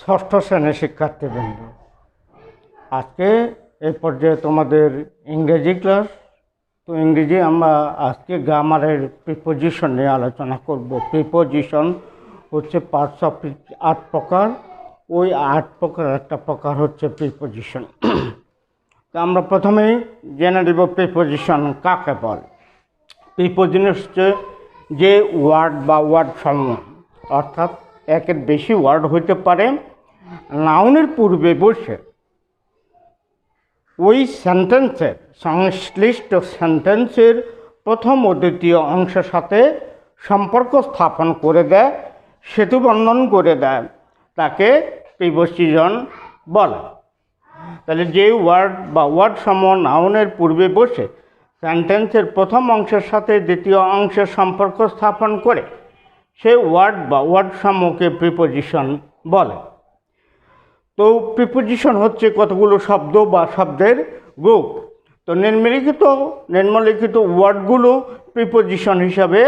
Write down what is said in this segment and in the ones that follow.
ষষ্ঠ শ্রেণীর শিক্ষার্থীবৃন্দ, আজকে এই পর্যায়ে তোমাদের ইংরেজি ক্লাস। তো ইংরেজি আমরা আজকে গ্রামারের প্রিপোজিশন নিয়ে আলোচনা করব। প্রিপোজিশন হচ্ছে পার্টস অফ 8 প্রকার। ওই 8 প্রকার একটা প্রকার হচ্ছে প্রিপোজিশন। তো আমরা প্রথমেই জেনে নেব প্রিপোজিশন কাকে বলে। প্রিপোজিশন হচ্ছে যে ওয়ার্ড বা ওয়ার্ড সমূহ, অর্থাৎ একের বেশি ওয়ার্ড হইতে পারে, নাউনের পূর্বে বসে ওই সেন্টেন্সের সংশ্লিষ্ট সেন্টেন্সের প্রথম ও দ্বিতীয় অংশের সাথে সম্পর্ক স্থাপন করে দেয়, সেতু বন্ধন করে দেয়, তাকে প্রিপোজিশন বলে। তাহলে যে ওয়ার্ড বা ওয়ার্ড সমূহ নাউনের পূর্বে বসে সেন্টেন্সের প্রথম অংশের সাথে দ্বিতীয় অংশের সম্পর্ক স্থাপন করে সেই ওয়ার্ড বা ওয়ার্ড সমূহকে প্রিপোজিশন বলে। তো প্রিপোজিশন হচ্ছে কতগুলো শব্দ বা শব্দের গ্রুপ। তো নিম্নলিখিত ওয়ার্ডগুলো প্রিপোজিশন হিসাবে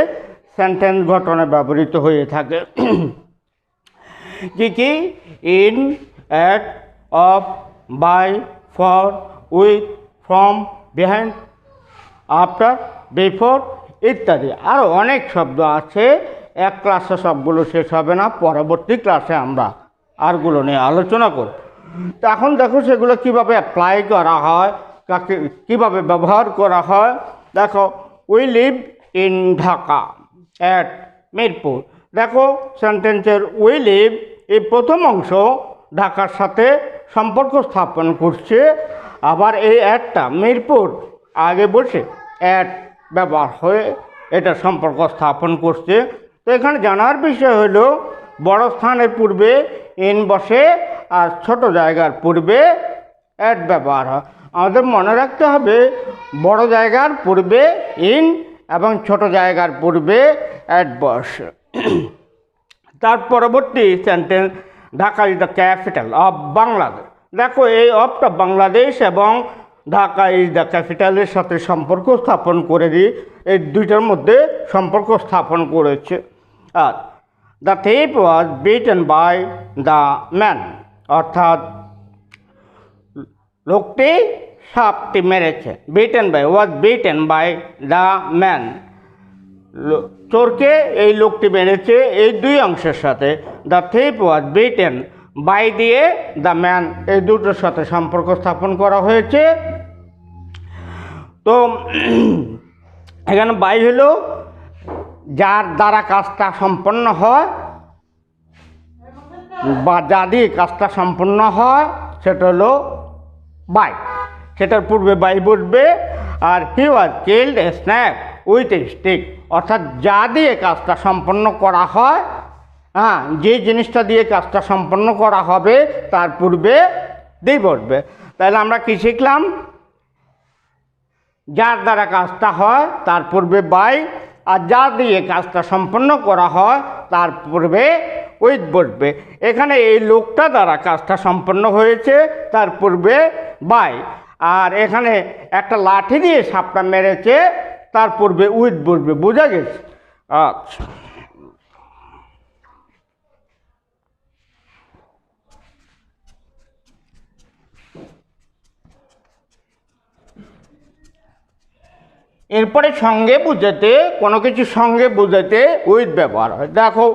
সেন্টেন্স গঠনে ব্যবহৃত হয়ে থাকে। কি in, at, of, by, for, with, from, behind, after, before ইত্যাদি। আরও অনেক শব্দ আছে, এক ক্লাসে সবগুলো শেষ হবে না, পরবর্তী ক্লাসে আমরা আরগুলো নিয়ে আলোচনা করব। তো এখন দেখো সেগুলো কীভাবে অ্যাপ্লাই করা হয়, কাকে কীভাবে ব্যবহার করা হয়। দেখো, we live in Dhaka at Mirpur. দেখো সেন্টেন্সের উই লিভ এই প্রথম অংশ ঢাকার সাথে সম্পর্ক স্থাপন করছে, আবার এই অ্যাটটা মিরপুর আগে বসে অ্যাট ব্যবহার হয়ে এটা সম্পর্ক স্থাপন করছে। তো এখানে জানার বিষয় হলো বড় স্থানের পূর্বে ইন বসে আর ছোট জায়গার পূর্বে অ্যাট ব্যবহার হয়। আমাদের মনে রাখতে হবে বড় জায়গার পূর্বে ইন এবং ছোট জায়গার পূর্বে অ্যাট বসে। তার পরবর্তী sentence, Dhaka is the capital of Bangladesh. দেখো এই অফটা বাংলাদেশ এবং ঢাকা ইজ দ্য ক্যাপিটালের সাথে সম্পর্ক স্থাপন করে দিই, এই দুইটার মধ্যে সম্পর্ক স্থাপন করেছে। আর the thief was beaten by the man, অর্থাৎ লোকটি সাপটি মেরেছে। Beaten by, was beaten by the man, চোরকে এই লোকটি মেরেছে। এই দুই অংশের সাথে the thief was beaten by দিয়ে দ্য ম্যান, এই দুটোর সাথে সম্পর্ক স্থাপন করা হয়েছে। তো এখানে বাই হলো যার দ্বারা কাজটা সম্পন্ন হয় বা যা দিয়ে কাজটা সম্পন্ন হয় সেটা হলো বাই, সেটার পূর্বে বাই বসবে। আর he was killed a snake with a stick, অর্থাৎ যা দিয়ে কাজটা সম্পন্ন করা হয়, যে জিনিসটা দিয়ে কাজটা সম্পন্ন করা হবে তার পূর্বে দিয়ে বসবে। তাহলে আমরা কি শিখলাম? যার দ্বারা কাজটা হয় তার পূর্বে বাই, আর যা দিয়ে কাজটা সম্পন্ন করা হয় তার পূর্বে উইথ বসবে। এখানে এই লোকটা দ্বারা কাজটা সম্পন্ন হয়েছে, তার পূর্বে বাই। আর এখানে একটা লাঠি দিয়ে সাপটা মেরেছে, তার পূর্বে উইথ বসবে। বোঝা গেছে? আচ্ছা, এরপরে সঙ্গে বুঝাতে, কোনো কিছু সঙ্গে বুঝাতে উইথ ব্যবহার হয়। দেখো,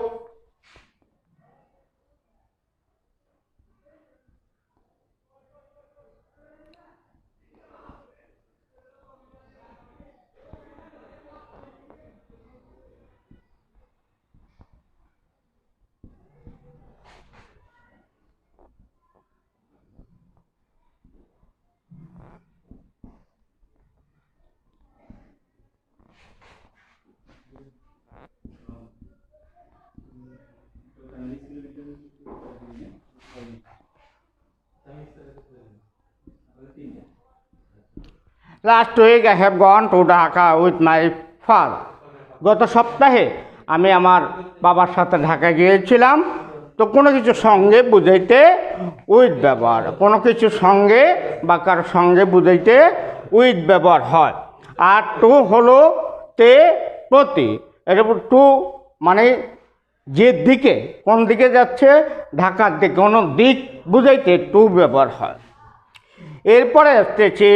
last week I have gone to Dhaka with my father. গত সপ্তাহে আমি আমার বাবার সাথে ঢাকা গিয়েছিলাম। তো কোনো কিছু সঙ্গে বুঝাইতে উইথ ব্যবহার, কোনো কিছু সঙ্গে বা কারো সঙ্গে বুঝাইতে উইথ ব্যবহার হয়। আর টু হলো তে, প্রতি। এটা টু মানে যে দিকে, কোন দিকে যাচ্ছে, ঢাকার দিকে, কোনো দিক বুঝাইতে টু ব্যবহার হয়। এরপরে আসতেছি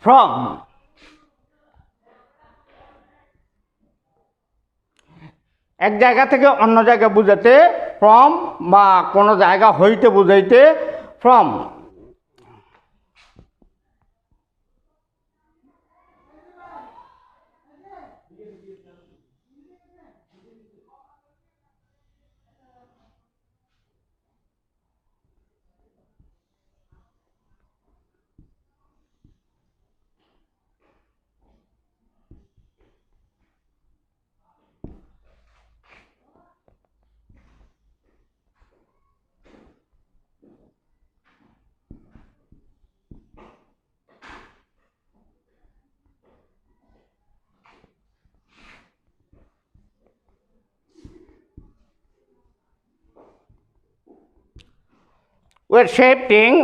ফ্রম। এক জায়গা থেকে অন্য জায়গা বুঝাতে ফ্রম, বা কোনো জায়গা হইতে বুঝাইতে ফ্রম।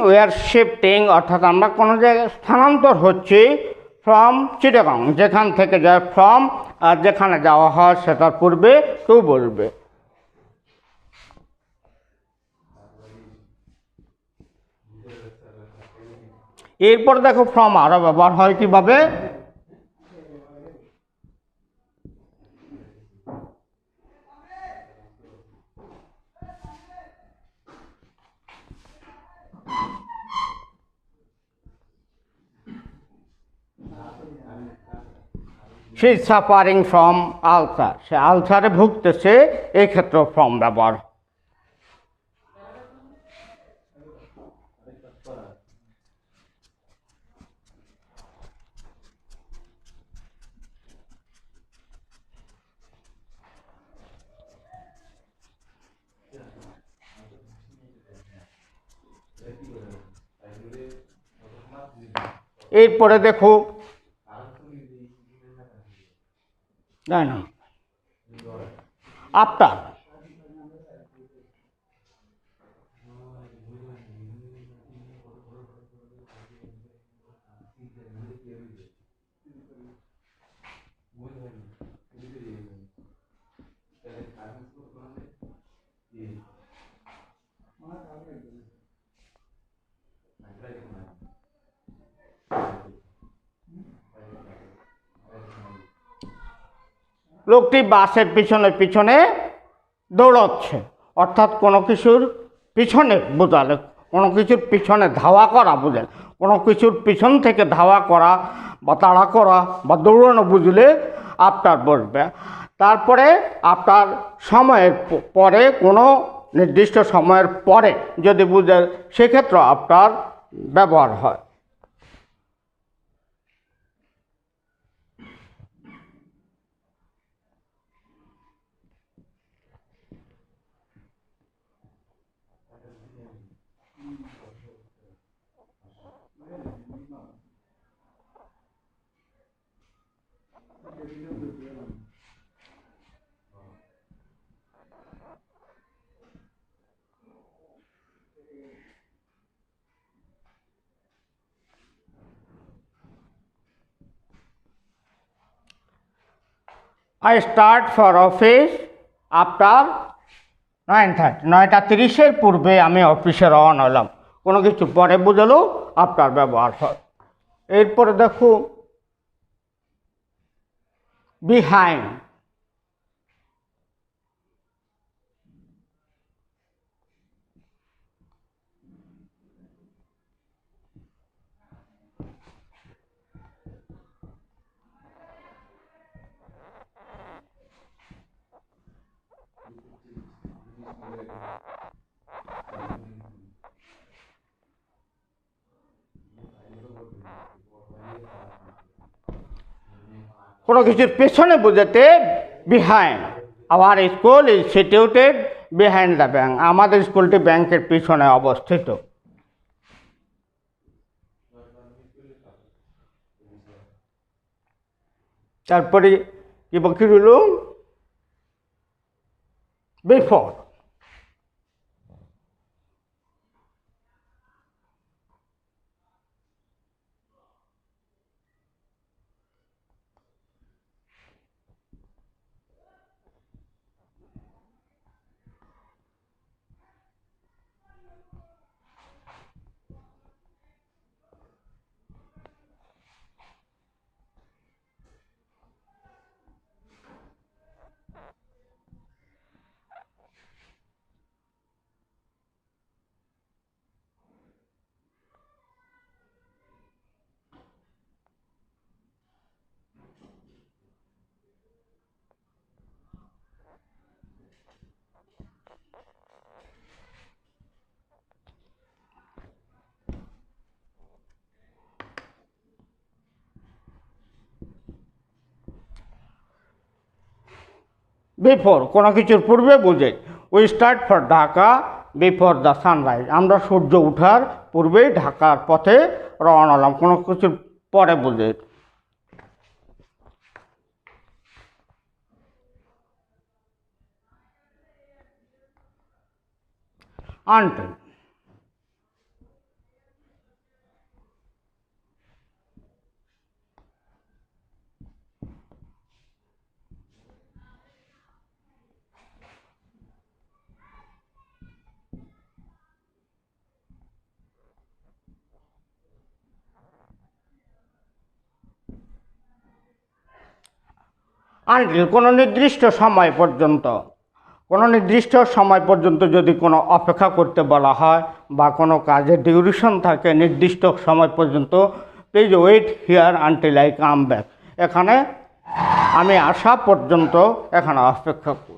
উই আর শিফটিং অর্থাৎ আমরা কোনো জায়গায় স্থানান্তর হচ্ছি ফ্রম চিটাগং, যেখান থেকে যায় ফ্রম, আর যেখানে যাওয়া হয় সেটার পূর্বে টু বলবে। এরপর দেখো ফ্রম আরও ব্যবহার হয় কিভাবে। সে সাফারিং ফ্রম আলসার, সে আলসারে ভুগতেছে, এই ক্ষেত্রে ফ্রম ব্যবহার। এরপরে দেখো না আফটার। লোকটি বাসের পিছনে পিছনে দৌড়াচ্ছে, অর্থাৎ কোনো কিছুর পিছনে বোঝালে, কোনো কিছুর পিছনে ধাওয়া করা বোঝালে, কোনো কিছুর পিছন থেকে ধাওয়া করা বা তাড়া করা বা দৌড়ানো বুঝলে আফটার বসবে। তারপরে আফটার সময়ের পরে, কোনো নির্দিষ্ট সময়ের পরে যদি বুঝে, সেক্ষেত্রে আফটার ব্যবহার হয়। I start for office after 9:30, 9:30 পূর্বে আমি অফিসে রওনা হলাম। কোনো কিছু পরে বোঝালেও আফটার ব্যবহার হয়। এরপরে দেখো বিহাইন্ড। কোনো কিছুর পেছনে বোঝাতে behind. Our school is situated behind the bank, আমাদের স্কুলটি ব্যাংকের পিছনে অবস্থিত। তারপরে কি বাকি রইল বিফোর। বিফোর কোনো কিছুর পূর্বে বোঝে। We start for Dhaka before the sunrise, আমরা সূর্য ওঠার পূর্বেই ঢাকার পথে রওনা হলাম, কোনো কিছুর পরে বোঝে। আনটিল, আনটিল কোনো নির্দিষ্ট সময় পর্যন্ত, কোনো নির্দিষ্ট সময় পর্যন্ত যদি কোনো অপেক্ষা করতে বলা হয় বা কোনো কাজের ডিউরেশন থাকে নির্দিষ্ট সময় পর্যন্ত, please wait here until I come back, এখানে আমি আসা পর্যন্ত এখানে অপেক্ষা করি।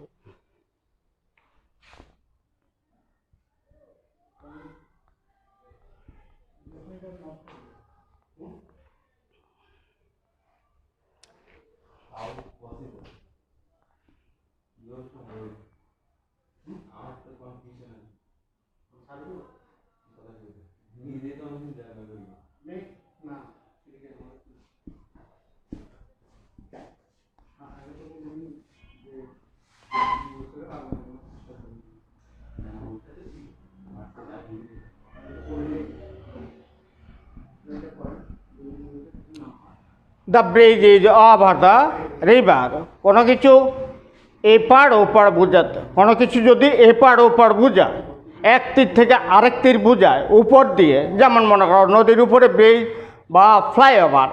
The bridge is over the river, কোনো কিছু এপার ওপার বোঝাতে, কোনো কিছু যদি এপার ওপার বোঝায়, এক তীর থেকে আরেক তীর বোঝায় উপর দিয়ে, যেমন মনে করো নদীর উপরে ব্রিজ বা ফ্লাইওভার,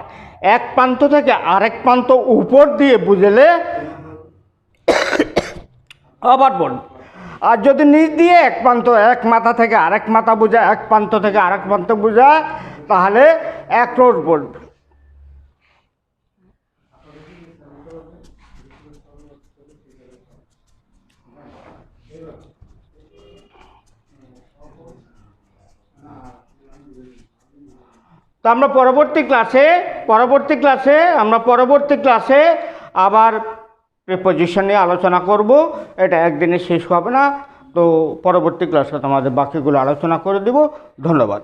এক প্রান্ত থেকে আরেক প্রান্ত উপর দিয়ে বুঝলে ওভারবোর্ড। আর যদি নিচ দিয়ে এক প্রান্ত, এক মাথা থেকে আরেক মাথা বোঝায়, এক প্রান্ত থেকে আরেক প্রান্ত বোঝায়, তাহলে অ্যাক্রস বোর্ড। তো আমরা পরবর্তী ক্লাসে আবার প্রিপোজিশন নিয়ে আলোচনা করব, এটা একদিনে শেষ হবে না। তো পরবর্তী ক্লাসে তোমাদের বাকিগুলো আলোচনা করে দেব। ধন্যবাদ।